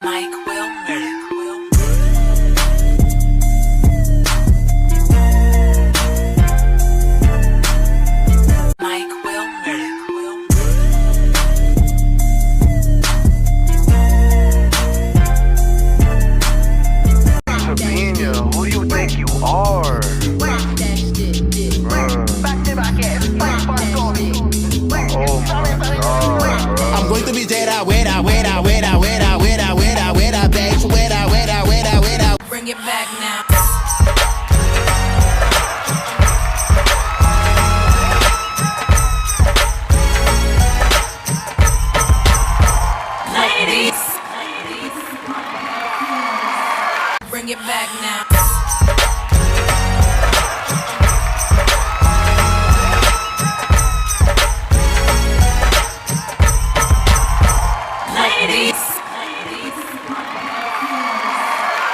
Mike Wilmer. Mike Wilmer. Sabina, who do you think you are? Oh my god, bro. I'm going to be Jada, weda, bitch, Bring it back now. Ladies. Bring it back now.